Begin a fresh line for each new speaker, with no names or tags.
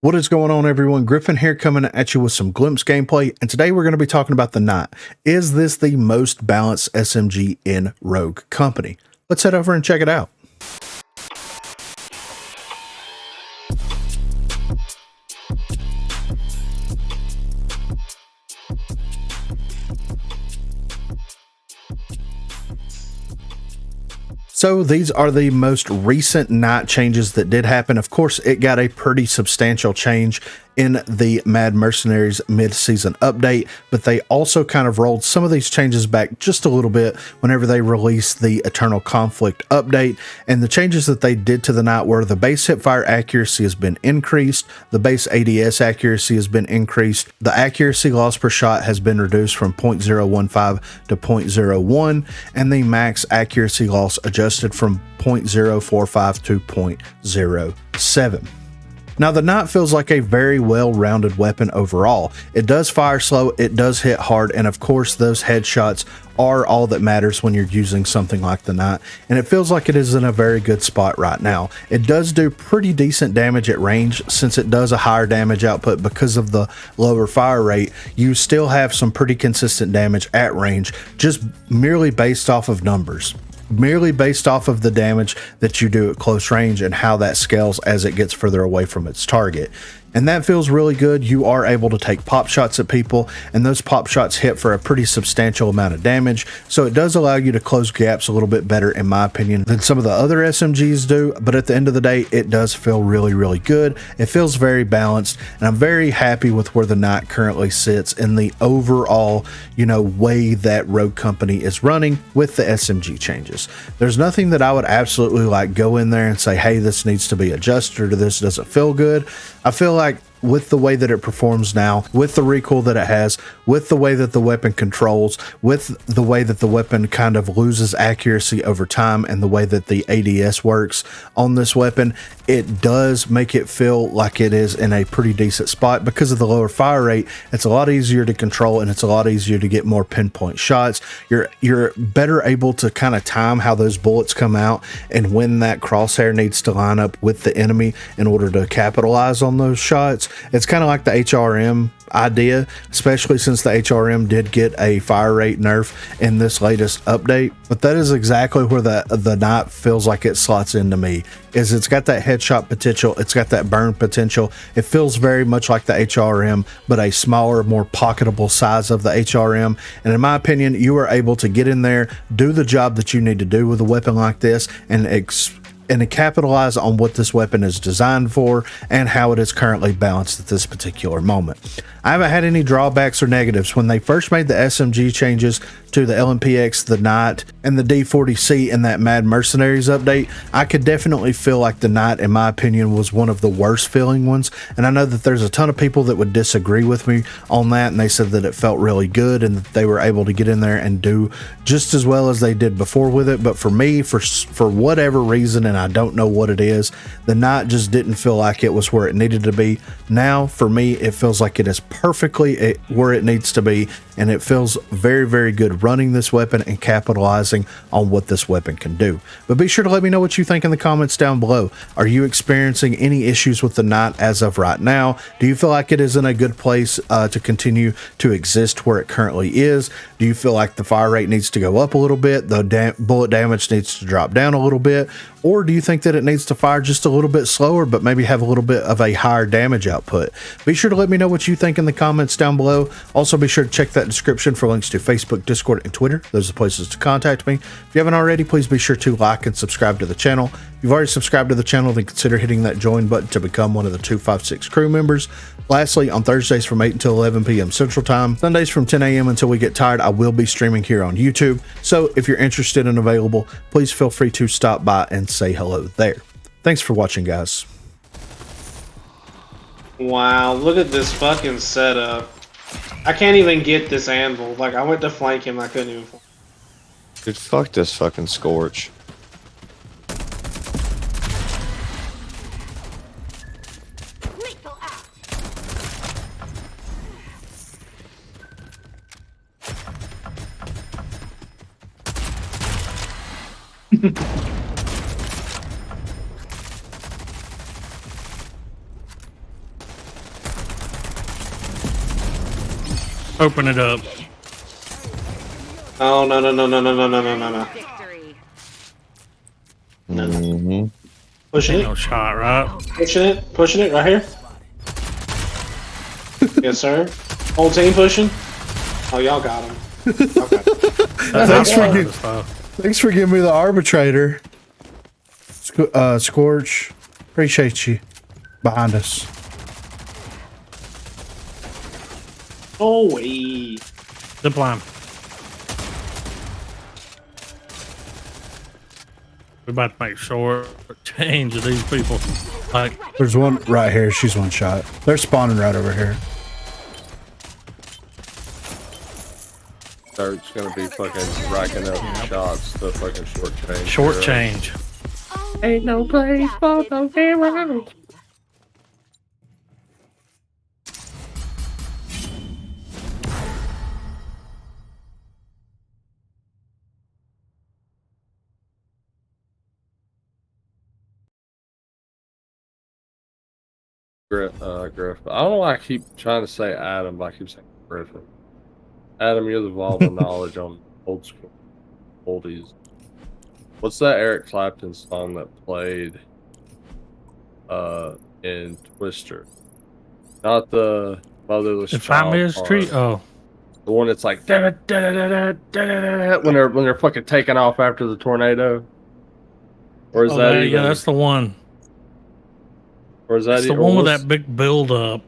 What is going on, everyone? Griffin here, coming at you with some Glimpse gameplay, and today we're going to be talking about the Knot. Is this the most balanced SMG in Rogue Company? Let's head over and check it out. So these are the most recent Knot changes that did happen. Of course, it got a pretty substantial change in the Mad Mercenaries mid-season update, but they also kind of rolled some of these changes back just a little bit whenever they released the Eternal Conflict update. And the changes that they did to the Knot were the base hipfire accuracy has been increased, the base ADS accuracy has been increased, the accuracy loss per shot has been reduced from 0.015 to 0.01, and the max accuracy loss adjusted from 0.045 to 0.07. Now, the Knot feels like a very well-rounded weapon overall. It does fire slow, it does hit hard, and of course those headshots are all that matters when you're using something like the Knot, and it feels like it is in a very good spot right now. It does do pretty decent damage at range. Since it does a higher damage output because of the lower fire rate, you still have some pretty consistent damage at range, just merely based off of numbers. Merely based off of the damage that you do at close range and how that scales as it gets further away from its target. And that feels really good. You are able to take pop shots at people, and those pop shots hit for a pretty substantial amount of damage. So it does allow you to close gaps a little bit better, in my opinion, than some of the other SMGs do. But at the end of the day, it does feel really, really good. It feels very balanced, and I'm very happy with where the Knot currently sits in the overall, way that Rogue Company is running with the SMG changes. There's nothing that I would absolutely go in there and say, hey, this needs to be adjusted or this doesn't feel good. I feel like with the way that it performs now, with the recoil that it has, with the way that the weapon controls, with the way that the weapon kind of loses accuracy over time, and the way that the ADS works on this weapon, it does make it feel like it is in a pretty decent spot. Because of the lower fire rate, it's a lot easier to control, and it's a lot easier to get more pinpoint shots. You're better able to kind of time how those bullets come out and when that crosshair needs to line up with the enemy in order to capitalize on those shots. It's kind of like the HRM idea, especially since the HRM did get a fire rate nerf in this latest update. But that is exactly where the Knot feels like it slots into me. It's got that headshot potential, it's got that burn potential. It feels very much like the HRM, but a smaller, more pocketable size of the HRM. And in my opinion, you are able to get in there, do the job that you need to do with a weapon like this, and capitalize on what this weapon is designed for and how it is currently balanced at this particular moment. I haven't had any drawbacks or negatives. When they first made the SMG changes to the LMPX, the Knot, and the D40C in that Mad Mercenaries update, I could definitely feel like the Knot, in my opinion, was one of the worst feeling ones. And I know that there's a ton of people that would disagree with me on that, and they said that it felt really good and that they were able to get in there and do just as well as they did before with it. But for me, for whatever reason, and I don't know what it is, the Knot just didn't feel like it was where it needed to be. Now, for me, it feels like it is perfectly where it needs to be, and it feels very, very good running this weapon and capitalizing on what this weapon can do. But be sure to let me know what you think in the comments down below. Are you experiencing any issues with the Knot as of right now? Do you feel like it is in a good place to continue to exist where it currently is? Do you feel like the fire rate needs to go up a little bit, the bullet damage needs to drop down a little bit, or do you think that it needs to fire just a little bit slower but maybe have a little bit of a higher damage output? Be sure to let me know what you think in the comments down below. Also, be sure to check that description for links to Facebook, Discord, and Twitter. Those are the places to contact me. If you haven't already, please be sure to like and subscribe to the channel. If you've already subscribed to the channel, then consider hitting that join button to become one of the 256 crew members. Lastly, on Thursdays from 8 until 11 p.m. Central Time, Sundays from 10 a.m. until we get tired, I will be streaming here on YouTube. So if you're interested and available, please feel free to stop by and say hello there. Thanks for watching, guys.
Wow, look at this fucking setup. I can't even get this anvil. Like, I went to flank him, I couldn't even.
Dude, fuck this fucking Scorch.
Open it up.
Oh no no no no no no no no no no.
Mm-hmm.
Pushing
Ain't
it.
no shot, right?
Pushing it right here. Yes, sir. Whole team pushing. Oh, y'all got him. Okay.
Thanks for giving me the arbitrator. Scorch, appreciate you. Behind us.
Oh wait.
Zip line. We're about to make short change of these people. Like,
There's one right here. She's one shot. They're spawning right over here.
Dirt's gonna be fucking racking up shots to fucking short change.
short change. Ain't no place for the heroes.
Griff. I don't know why I keep trying to say Adam, but I keep saying Griffin. Adam, you're the vault of knowledge on old school oldies. What's that Eric Clapton song that played in Twister? Not the Motherless
If I
Child
miss
part.
tree, oh,
The one that's like when they're fucking taking off after the tornado. Or is that even?
yeah, that's the one.
Or is that
That's the one with that big build up.